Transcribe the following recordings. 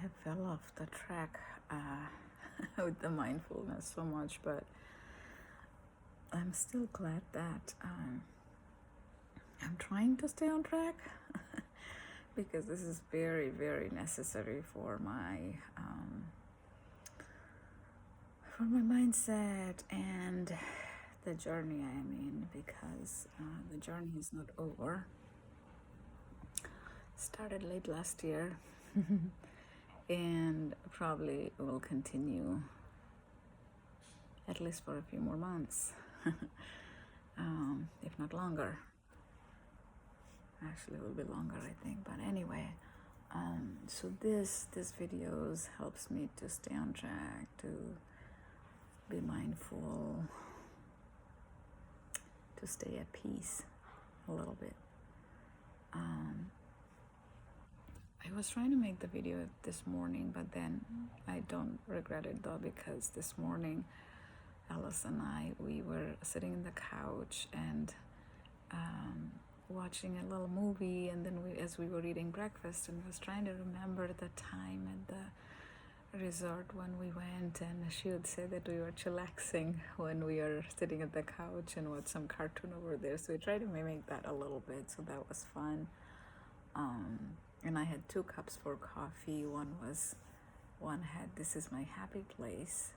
have fell off the track with the mindfulness so much, but I'm still glad that I'm trying to stay on track because this is very, very necessary for my mindset and the journey I am in, because the journey is not over. Started late last year and probably will continue at least for a few more months, if not longer. Actually, it will be longer, I think. But anyway, so this videos helps me to stay on track, to be mindful, to stay at peace a little bit. I was trying to make the video this morning, but then I don't regret it though, because this morning Alice and we were sitting in the couch and watching a little movie, and then as we were eating breakfast, and was trying to remember the time at the resort when we went, and she would say that we were chillaxing when we were sitting at the couch and watch some cartoon over there. So we tried to mimic that a little bit, so that was fun. And I had 2 cups for coffee. One had "This is my happy place,"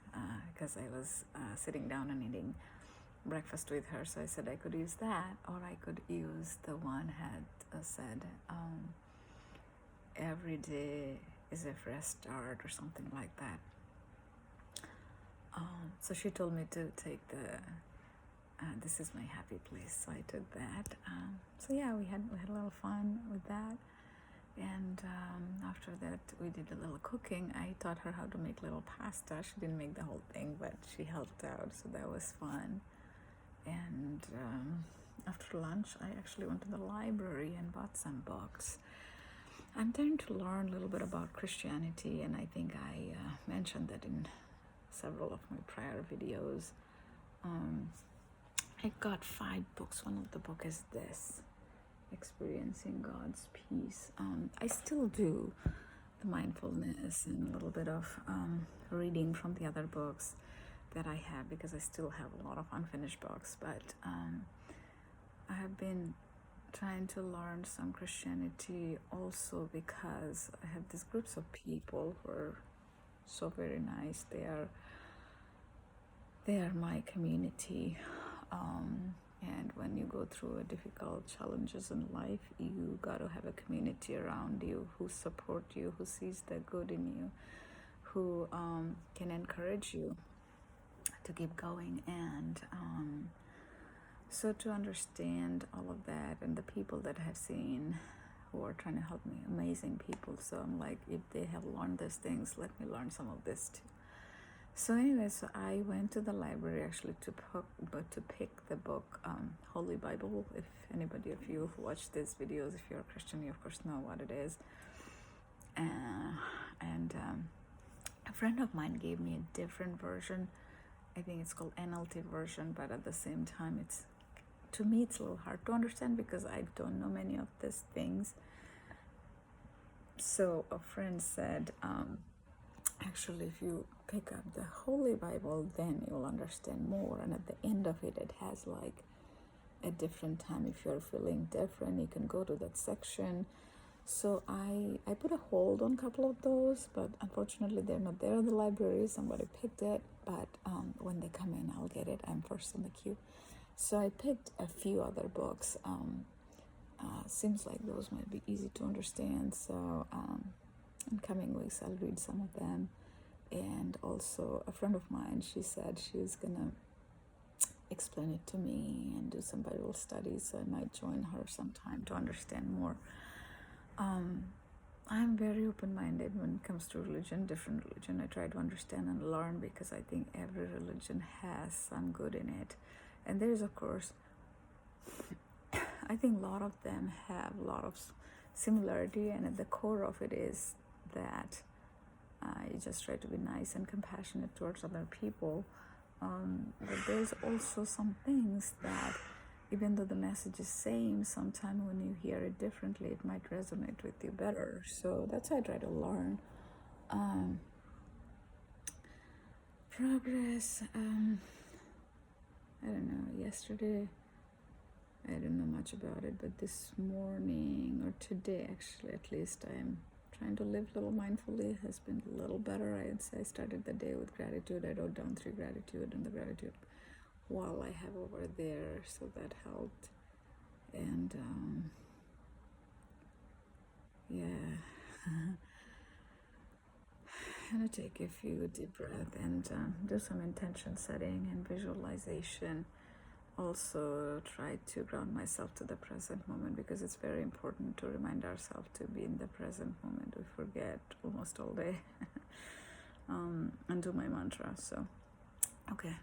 because I was sitting down and eating breakfast with her, so I said I could use that, or I could use the one had said "Every day is a fresh start," or something like that. So she told me to take the "This is my happy place," so I took that. So yeah, we had a little fun with that. And after that, we did a little cooking. I taught her how to make little pasta. She didn't make the whole thing, but she helped out, so that was fun. And after lunch, I actually went to the library and bought some books. I'm trying to learn a little bit about Christianity, and I think I mentioned that in several of my prior videos. I got 5 books. One of the book is this, Experiencing God's Peace. I still do the mindfulness and a little bit of reading from the other books that I have, because I still have a lot of unfinished books, but I have been trying to learn some Christianity also, because I have these groups of people who are so very nice. They are my community. And when you go through a difficult challenges in life, you got to have a community around you who support you, who sees the good in you, who can encourage you to keep going. And so to understand all of that, and the people that I have seen who are trying to help me, amazing people. So I'm like, if they have learned these things, let me learn some of this too. So anyway, so I went to the library actually to pick the book, Holy Bible. If anybody of you who watch these videos, if you're a Christian, you of course know what it is. And a friend of mine gave me a different version. I think it's called NLT version, but at the same time, to me it's a little hard to understand because I don't know many of these things. So a friend said, actually, if you pick up the Holy Bible, then you'll understand more. And at the end of it, it has like a different time. If you're feeling different, you can go to that section. So I put a hold on a couple of those, but unfortunately they're not there in the library. Somebody picked it, but when they come in, I'll get it. I'm first in the queue. So I picked a few other books. Seems like those might be easy to understand. So in coming weeks, I'll read some of them. And also a friend of mine, she said she's gonna explain it to me and do some Bible studies, so I might join her sometime to understand more. I'm very open-minded when it comes to religion, different religion. I try to understand and learn, because I think every religion has some good in it. And there's, of course, I think a lot of them have a lot of similarity, and at the core of it is that you just try to be nice and compassionate towards other people. But there's also some things that, even though the message is same, sometimes when you hear it differently, it might resonate with you better. So that's how I try to learn. progress. I don't know, yesterday I don't know much about it, but this morning, or today actually, at least, I'm trying to live a little mindfully. Has been a little better. I'd say I started the day with gratitude. I wrote down 3 gratitude and the gratitude wall I have over there, so that helped. And yeah, I'm gonna take a few deep breaths and do some intention setting and visualization. Also try to ground myself to the present moment, because it's very important to remind ourselves to be in the present moment. We forget almost all day. And do my mantra. So okay,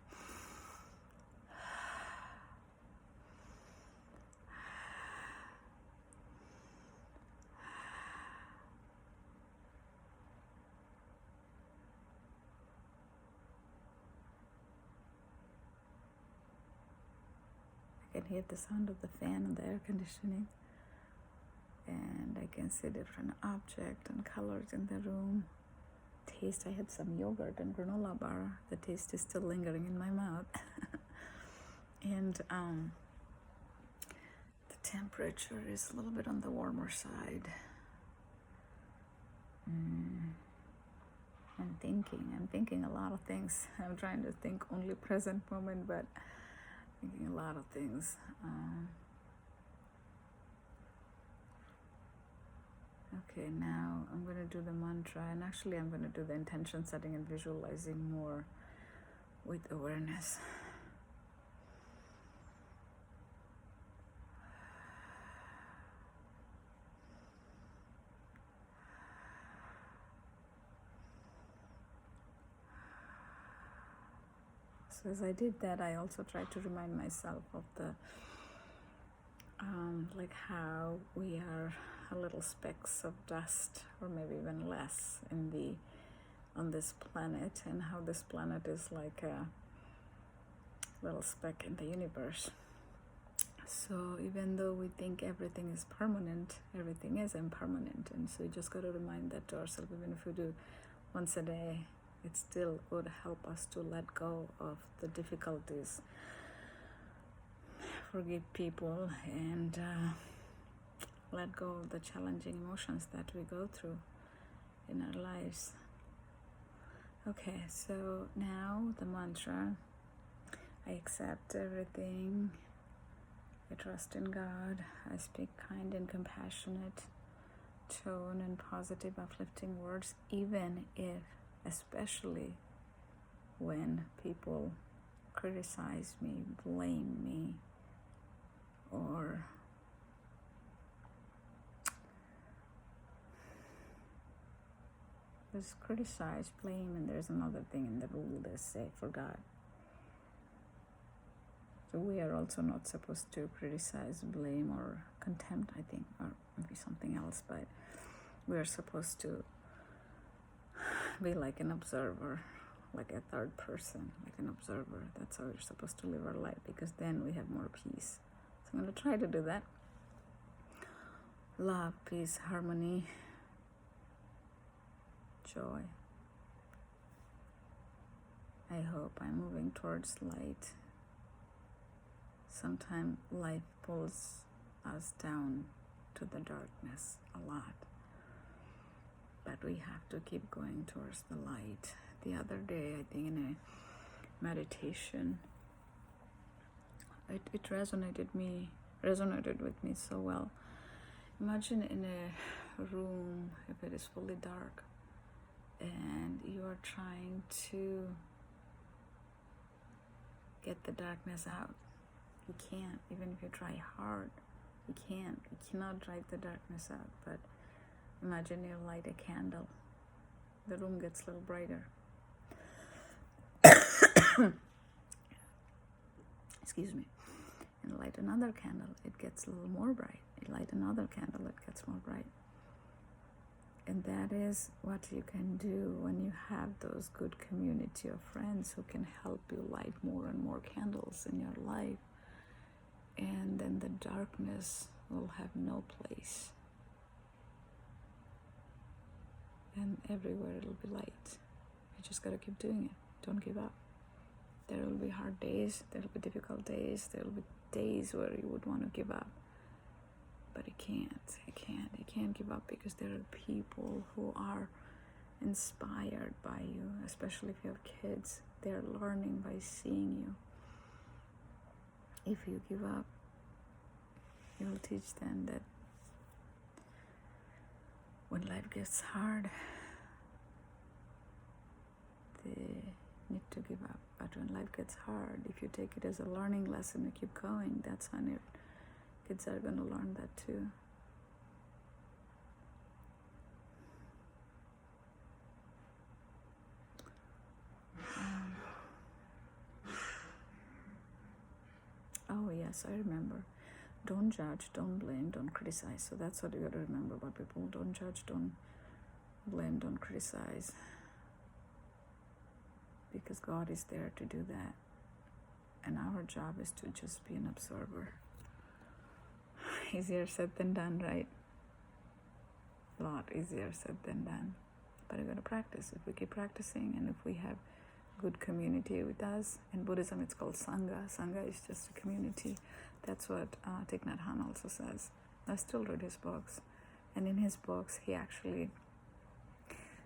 I can hear the sound of the fan and the air conditioning, and I can see different objects and colors in the room. Taste, I had some yogurt and granola bar. The taste is still lingering in my mouth. And the temperature is a little bit on the warmer side. I'm thinking a lot of things. I'm trying to think only present moment, but thinking a lot of things. Okay, now I'm going to do the mantra, and actually I'm going to do the intention setting and visualizing more with awareness. So as I did that, I also tried to remind myself of the like how we are a little specks of dust, or maybe even less, on this planet, and how this planet is like a little speck in the universe. So even though we think everything is permanent, everything is impermanent, and so you just got to remind that to ourselves. Even if we do once a day, it still would help us to let go of the difficulties, forgive people, and let go of the challenging emotions that we go through in our lives. Okay, so now the mantra. I accept everything. I trust in God. I speak kind and compassionate tone and positive, uplifting words, even if, especially when people criticize me, blame me, or there's criticize, blame, and there's another thing in the rule that say forgot. So we are also not supposed to criticize, blame, or contempt, I think, or maybe something else, but we are supposed to be like an observer, like a third person, like an observer. That's how we're supposed to live our life, because then we have more peace. So I'm going to try to do that. Love, peace, harmony, joy. I hope I'm moving towards light. Sometimes life pulls us down to the darkness a lot, but we have to keep going towards the light. The other day, I think in a meditation, it resonated with me so well. Imagine in a room, if it is fully dark, and you are trying to get the darkness out. You can't, even if you try hard, you cannot drive the darkness out. But imagine you light a candle, the room gets a little brighter. Excuse me. And light another candle, it gets a little more bright. You light another candle, it gets more bright. And that is what you can do when you have those good community of friends who can help you light more and more candles in your life. And then the darkness will have no place. and everywhere it'll be light. You just gotta keep doing it. Don't give up. There will be hard days, there will be difficult days, there will be days where you would want to give up. But you can't give up, because there are people who are inspired by you, especially if you have kids. They're learning by seeing you. If you give up, you'll teach them that when life gets hard, they need to give up. But when life gets hard, if you take it as a learning lesson and keep going, that's when your kids are going to learn that too. Oh yes, I remember. Don't judge, don't blame, don't criticize. So that's what you got to remember about people. Don't judge, don't blame, don't criticize. Because God is there to do that. And our job is to just be an observer. Easier said than done, right? A lot easier said than done. But you got to practice. If we keep practicing, and if we have good community with us, in Buddhism it's called Sangha. Sangha is just a community. That's what Thich Nhat Hanh also says. I still read his books. And in his books, he actually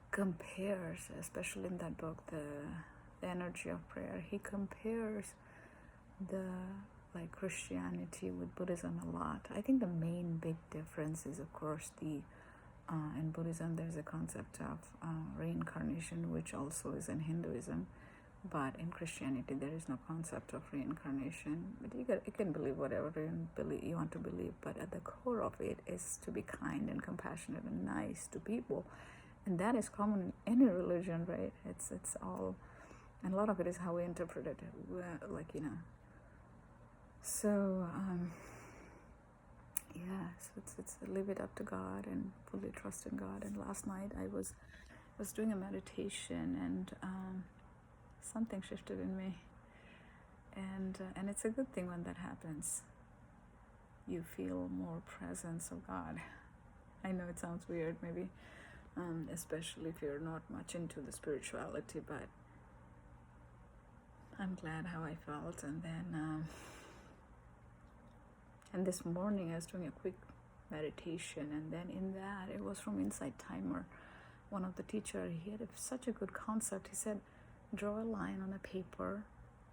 compares, especially in that book, the energy of prayer, he compares the Christianity with Buddhism a lot. I think the main big difference is, of course, in Buddhism there's a concept of reincarnation, which also is in Hinduism, but in Christianity there is no concept of reincarnation. But you can believe whatever you want to believe, but at the core of it is to be kind and compassionate and nice to people, and that is common in any religion, right? It's all, and a lot of it is how we interpret it, So so it's leave it up to God and fully trust in God. And last night I was doing a meditation, and something shifted in me, and it's a good thing when that happens. You feel more presence of God. I know it sounds weird, maybe, especially if you're not much into the spirituality, but I'm glad how I felt. And then and this morning I was doing a quick meditation, and then in that, it was from Insight Timer. One of the teacher, he had such a good concept. He said, draw a line on a paper,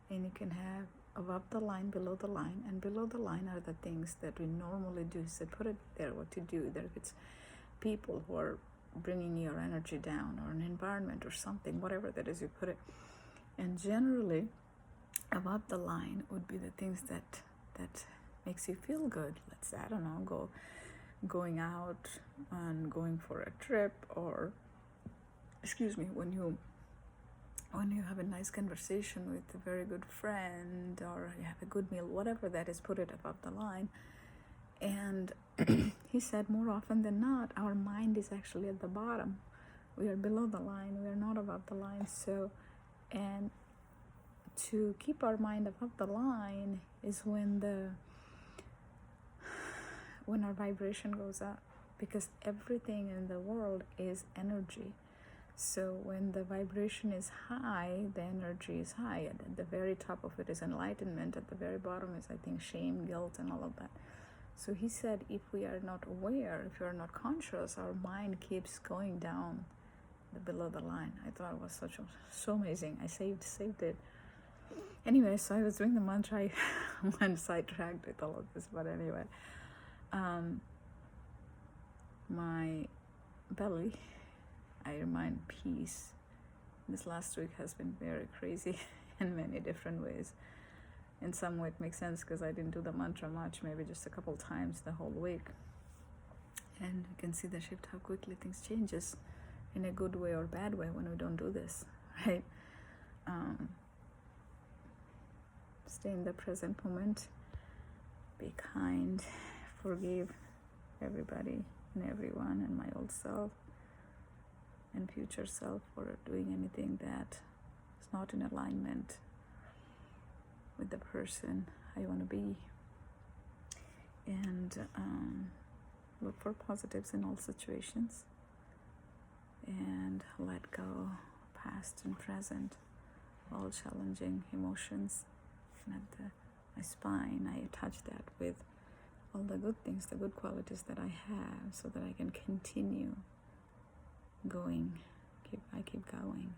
and you can have above the line, below the line, and below the line are the things that we normally do. He said, put it there, what to do. There, if it's people who are bringing your energy down, or an environment or something, whatever that is, you put it. And generally, above the line would be the things that makes you feel good. Let's say, I don't know, going out and going for a trip, or when you have a nice conversation with a very good friend, or you have a good meal, whatever that is, put it above the line. And he said, more often than not, our mind is actually at the bottom. We are below the line, we are not above the line. So, and to keep our mind above the line is when our vibration goes up, because everything in the world is energy. So when the vibration is high, the energy is high. At the very top of it is enlightenment. At the very bottom is, I think, shame, guilt, and all of that. So he said, if we are not aware, if we are not conscious, our mind keeps going down below the line. I thought it was so amazing. I saved it. Anyway, so I was doing the mantra. I went sidetracked with all of this, but anyway, my belly, I remind peace. This last week has been very crazy in many different ways. In some way it makes sense, because I didn't do the mantra much, maybe just a couple times the whole week. And you can see the shift, how quickly things changes, in a good way or bad way, when we don't do this, right? Stay in the present moment, be kind, forgive everybody and everyone, and my old self and future self, for doing anything that is not in alignment with the person I want to be. And look for positives in all situations. and let go past and present, all challenging emotions. And at my spine, I attach that with all the good things, the good qualities that I have, so that I can continue going. I keep going.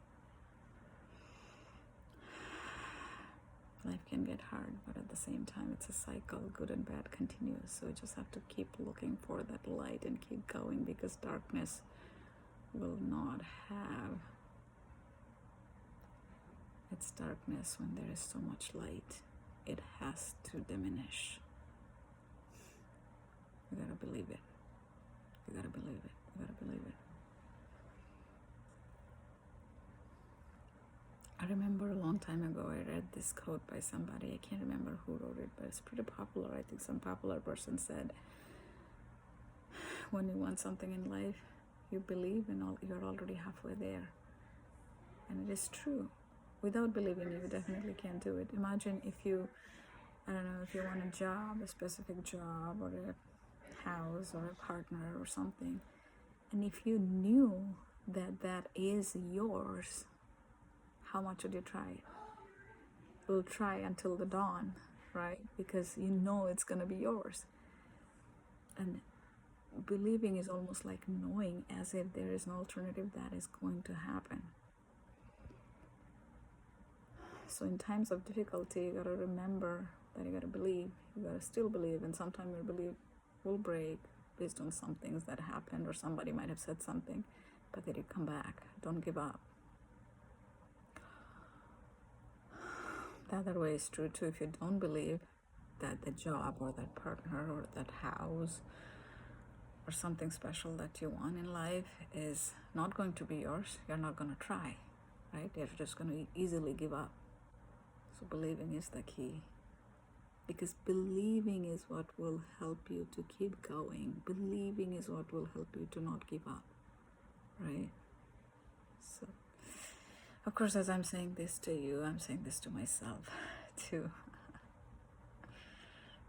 Life can get hard, but at the same time, it's a cycle, good and bad continues. So we just have to keep looking for that light and keep going, because darkness will not have its darkness when there is so much light. It has to diminish. You gotta believe it. You gotta believe it. You gotta believe it. I remember a long time ago I read this quote by somebody. I can't remember who wrote it, but it's pretty popular. I think some popular person said, when you want something in life, you believe and you're already halfway there. And it is true. Without believing, you definitely can't do it. Imagine if you, I don't know, if you want a job, a specific job, or a house, or a partner, or something, and if you knew that that is yours, how much would you try it? You'll try until the dawn, right? Because you know it's going to be yours. And believing is almost like knowing, as if there is an alternative that is going to happen. So in times of difficulty, you got to remember that you got to believe. You got to still believe, and sometimes your belief will break based on some things that happened, or somebody might have said something, but then you come back. Don't give up. The other way is true too. If you don't believe that the job or that partner or that house or something special that you want in life is not going to be yours, you're not going to try, right? You're just going to easily give up. So believing is the key, because believing is what will help you to keep going. Believing is what will help you to not give up, right? So, of course, as I'm saying this to you, I'm saying this to myself too.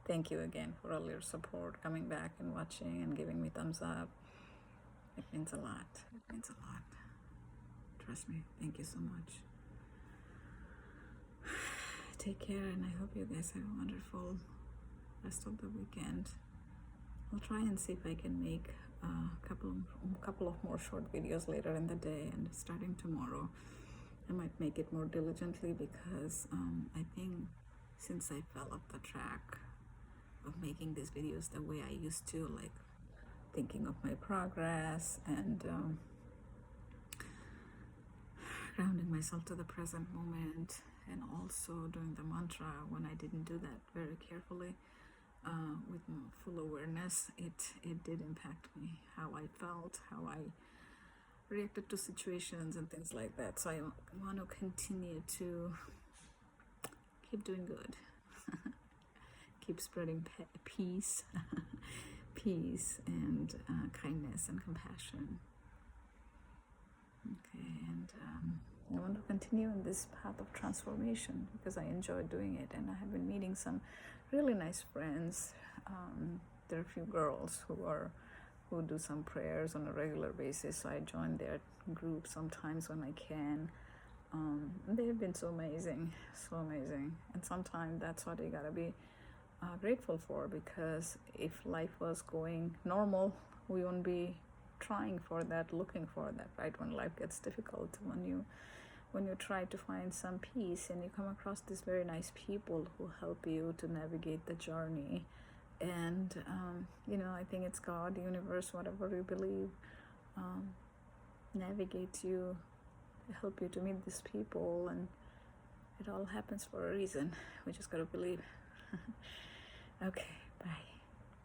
Thank you again for all your support, coming back and watching and giving me thumbs up. It means a lot. It means a lot. Trust me. Thank you so much. Take care, and I hope you guys have a wonderful rest of the weekend. I'll try and see if I can make a couple of more short videos later in the day, and starting tomorrow I might make it more diligently, because I think since I fell off the track of making these videos the way I used to, like thinking of my progress and grounding myself to the present moment, and also doing the mantra when I didn't do that very carefully with full awareness, it did impact me, how I felt, how I reacted to situations and things like that. So I want to continue to keep doing good. Keep spreading peace, peace and kindness and compassion. Okay, and I want to continue in this path of transformation, because I enjoy doing it, and I have been meeting some really nice friends. There are a few girls who do some prayers on a regular basis, so I join their group sometimes when I can. They've been so amazing, and sometimes that's what you gotta be grateful for, because if life was going normal, we won't be trying for that, looking for that, right? When life gets difficult, when you try to find some peace, and you come across these very nice people who help you to navigate the journey, and I think it's God, the universe, whatever you believe, navigate you, help you to meet these people, and it all happens for a reason. We just gotta believe. Okay, bye.